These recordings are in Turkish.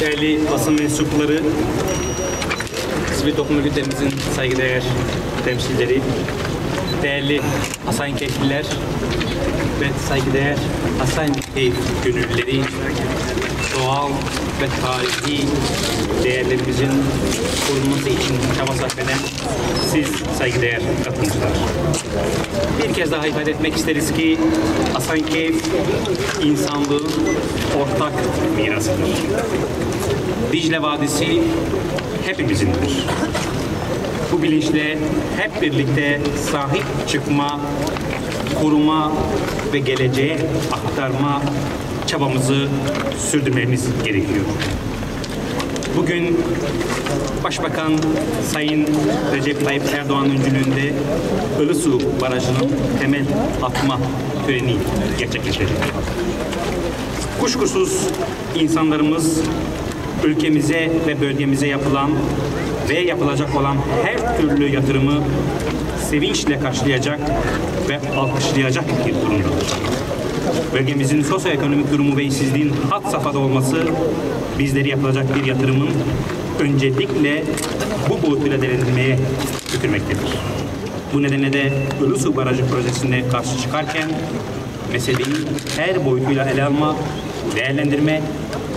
değerli basın mensupları, sivil toplum örgütlerimizin saygıdeğer temsilcileri, değerli Hasankeyfliler ve saygıdeğer Hasankeyf gönüllüleri, doğal ve tarihi değerlerimizin korunması için çaba sarf eden siz saygıdeğer katılımcılar. Bir kez daha ifade etmek isteriz ki Hasankeyf insanlığın ortak mirasıdır. Dicle Vadisi hepimizindir. Bu bilinçle hep birlikte sahip çıkma, koruma ve geleceğe aktarma çabamızı sürdürmemiz gerekiyor. Bugün Başbakan Sayın Recep Tayyip Erdoğan öncülüğünde Ilısu Barajı'nın temel atma töreni gerçekleşecek. Kuşkusuz insanlarımız ülkemize ve bölgemize yapılan ve yapılacak olan her türlü yatırımı sevinçle karşılayacak ve alkışlayacak bir durumdadır. Bölgemizin sosyoekonomik durumu ve işsizliğin had safhada olması bizleri yapılacak bir yatırımın öncelikle bu boyutuyla değerlendirmeye götürmektedir. Bu nedenle de Ilısu Barajı projesine karşı çıkarken meseleyi her boyutuyla ele alma, değerlendirme,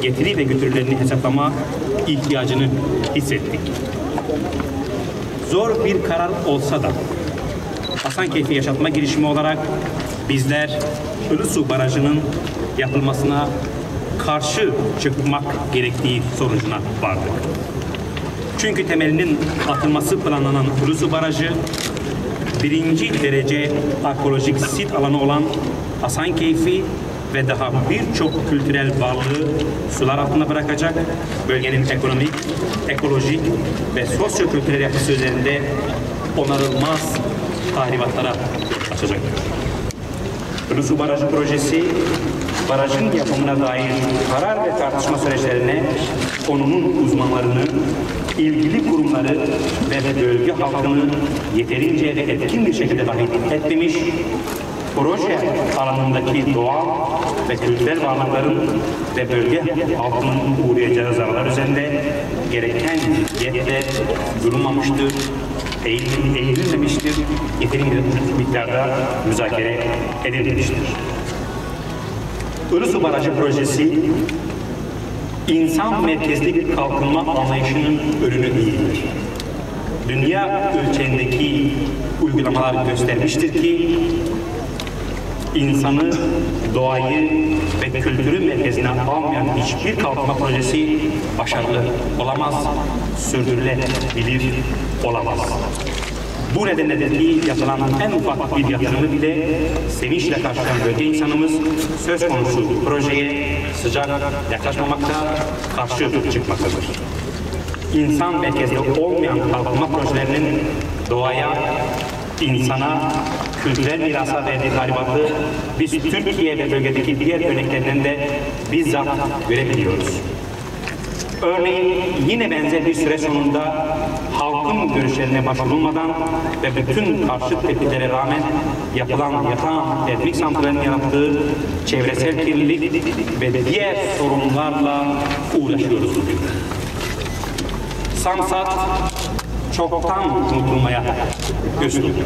getiri ve götürülerini hesaplama ihtiyacını hissettik. Zor bir karar olsa da Hasankeyf'i yaşatma girişimi olarak bizler Ilısu Barajı'nın yapılmasına karşı çıkmak gerektiği sonucuna vardık. Çünkü temelinin atılması planlanan Ilısu Barajı, birinci derece arkeolojik sit alanı olan Hasankeyf'i ve daha birçok kültürel varlığı sular altında bırakacak, bölgenin ekonomik, ekolojik ve sosyo-kültürel yapısı üzerinde onarılmaz tahribatlara açacaktır. Ilısu Barajı projesi, barajın yapımına dair karar ve tartışma süreçlerine konunun uzmanlarını, ilgili kurumları ve bölge halkını yeterince ve etkin bir şekilde dahil etmemiş, proje alanındaki doğal ve kültürel varlıkların ve bölge halkının uğrayacağı zararlar üzerinde gereken ciddiyetle durulmamıştır, eğilinmemiştir, yeterince miktarda müzakere edilmemiştir. Ilısu Barajı projesi, insan merkezli bir kalkınma anlayışının ürünü değildir. Dünya ölçeğindeki uygulamalar göstermiştir ki, insanı, doğayı ve kültürü merkezine almayan hiçbir kalkınma projesi başarılı olamaz, sürdürülebilir olamaz. Bu nedenledir ki yapılan en ufak bir yatırımı bile sevinçle karşılayan bölge insanımız söz konusu projeye sıcak yaklaşmamakta, karşı çıkmaktadır. İnsan merkezli olmayan kalkınma projelerinin doğaya, insana, kültürel mirasa verdiği tahribatı biz Türkiye ve bölgedeki diğer örneklerinden de bizzat görebiliyoruz. Örneğin yine benzer bir süre sonunda halkın görüşlerine başvurulmadan ve bütün karşı tepkilere rağmen yapılan yatağan termik santralinin yarattığı çevresel kirlilik ve diğer sorunlarla uğraşıyoruz bugün. Samsat çoktan unutulmaya göz tuttu.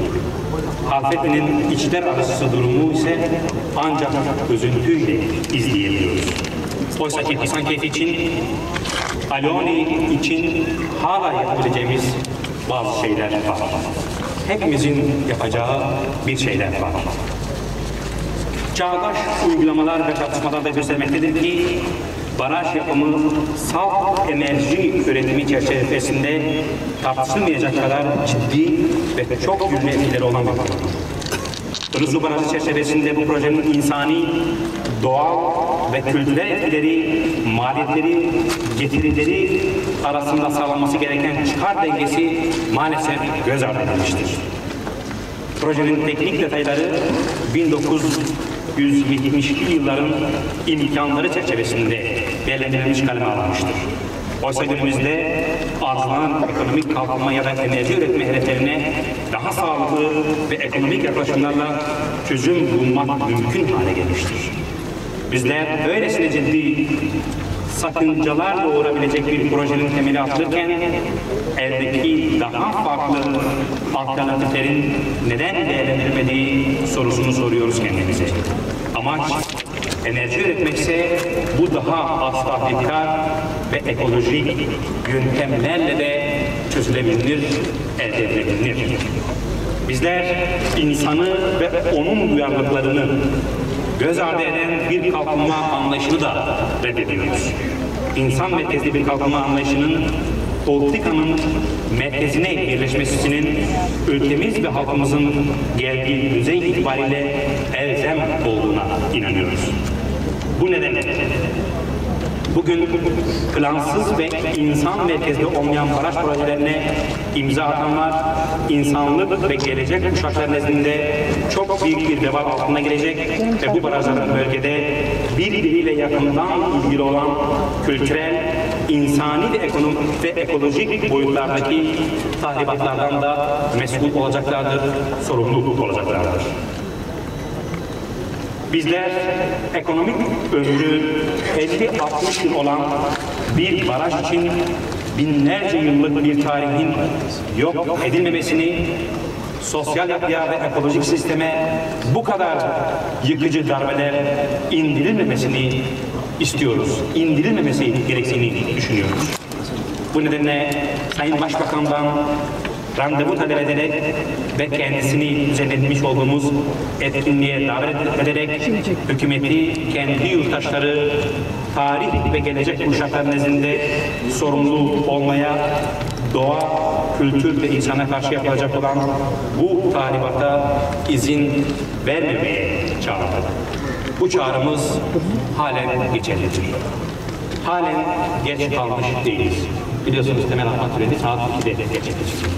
Halfeti'nin içler arası durumu ise ancak üzüntüyle izleyebiliyoruz. Oysa ki Hasankeyf için, Aloni için hala yapabileceğimiz bazı şeyler var. Hepimizin yapacağı bir şeyler var. Çağdaş uygulamalar ve tartışmalar da göstermektedir ki, baraj yapımı salt enerji üretimi çerçevesinde tartışılmayacak kadar ciddi ve çok yönlü etkileri olan bir proje. Ilısu Barajı çerçevesinde bu projenin insani, doğal ve kültürel etkileri, maliyetleri, getirileri arasında sağlanması gereken çıkar dengesi maalesef göz ardı edilmiştir. Projenin teknik detayları 1970'li yılların imkanları çerçevesinde belirlenmiş kaleme alınmıştır. Oysa günümüzde arzulanan ekonomik kalkınma ya da enerji üretme hedeflerine daha sağlıklı ve ekonomik yaklaşımlarla çözüm bulmak mümkün hale gelmiştir. Bizler böylesine ciddi sakıncalar doğurabilecek bir projenin temeli atılırken eldeki daha farklı alternatiflerin neden değerlendirilmediği sorusunu soruyoruz kendimize. Amaç enerji üretmekse bu daha az tahrikkar ve ekolojik yöntemlerle de çözülebilir, elde edilebilir. Bizler insanı ve onun duyarlılıklarını göz ardı eden bir kalkınma anlayışını da reddediyoruz. İnsan merkezli bir kalkınma anlayışının politikanın merkezine yerleşmesinin ülkemiz ve halkımızın geldiği düzey itibariyle elzem olduğuna inanıyoruz. Bu nedenle bugün plansız ve insan merkezli olmayan baraj projelerine imza atanlar, insanlık ve gelecek kuşaklar nezdinde çok büyük bir vebal altına girecek ve bu barajların bölgede birbiriyle yakından ilgili olan kültürel, insani ve ekolojik boyutlardaki tahribatlardan da mesul olacaklardır, sorumlu olacaklardır. Bizler ekonomik ömrü 50-60 yıl olan bir baraj için binlerce yıllık bir tarihin yok edilmemesini, sosyal yapıya ve ekolojik sisteme bu kadar yıkıcı darbeler indirilmemesini istiyoruz. İndirilmemesi gerektiğini düşünüyoruz. Bu nedenle Sayın Başbakan'dan randevu talep ederek ve kendisini düzenletmiş olduğumuz etkinliğe davet ederek hükümeti, kendi yurttaşları, tarih ve gelecek kuşaklar nezdinde sorumlu olmaya, doğa, kültür ve insana karşı yapılacak olan bu tahribata izin vermemeye çağırdı. Bu çağrımız halen geçerlidir. Halen geç kalmış değiliz. Biliyorsunuz temel atma töreni saat 2'de gerçekleşecek.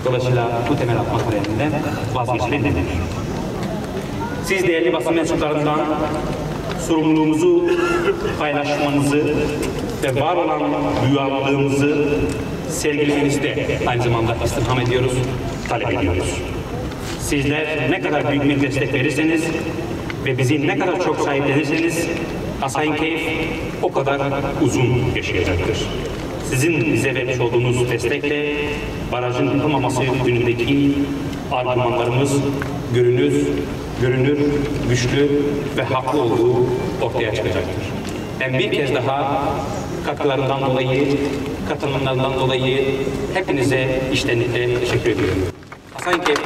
Dolayısıyla bu temel atma töreninden vazgeçilebilir. Siz değerli basın mensuplarından sorumluluğumuzu paylaşmanızı ve var olan duyarlılığımızı sergilemenizi de aynı zamanda istirham ediyoruz, talep ediyoruz. Sizler ne kadar büyük bir destek verirseniz ve bizi ne kadar çok sahiplenirseniz Hasankeyf o kadar uzun yaşayacaktır. Sizin bize vermiş olduğunuz destekle barajın yıkılmaması yönündeki argümanlarımız görünür, güçlü ve haklı olduğu ortaya çıkacaktır. Ben bir kez daha katkılarından dolayı, katılımlarından dolayı hepinize içtenlikle teşekkür ediyorum. Hasankeyf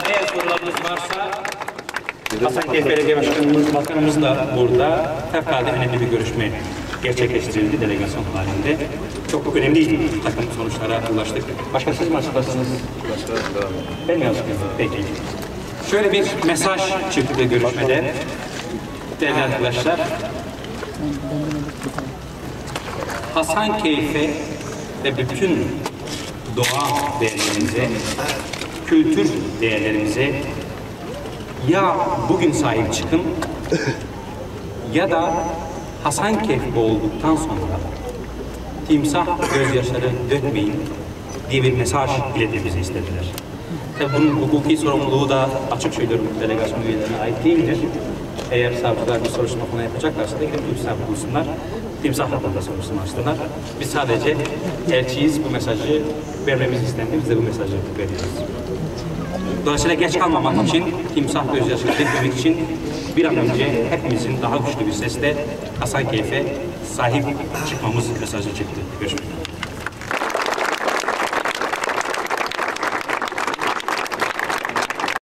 eğer sorularınız varsa Hasankeyf Belediye Başkanımız da burada fevkalade önemli bir görüşme gerçekleştirildi delegasyon halinde. Çok önemli takım sonuçlara ulaştık. Başka siz mi açıklarsanız? Ben mi açıklayayım? Peki. Şöyle bir mesaj çıktı görüşmede. Değerli arkadaşlar, Hasankeyf'e ve bütün doğa değerlerimize, kültür değerlerimize ya bugün sahip çıkın ya da Hasankeyf olduktan sonra timsah gözyaşları dökmeyin diye bir mesaj iletmemizi istediler. Tabii bunun hukuki sorumluluğu da açık söylüyorum delegasyon üyelerine ait değildir. Eğer savcılar bir soruşturma falan yapacaklarsa da gidip timsah bulsunlar. Timsah hakkında sorusunu açtılar. Biz sadece elçiyiz, bu mesajı vermemiz istendi. Biz de bu mesajı veriyoruz. Dolayısıyla geç kalmamak için, timsah gözyaşı dökmemek için bir an önce hepimizin daha güçlü bir sesle Hasankeyf'e sahip çıkmamız mesajı çıktı. Görüşmek üzere.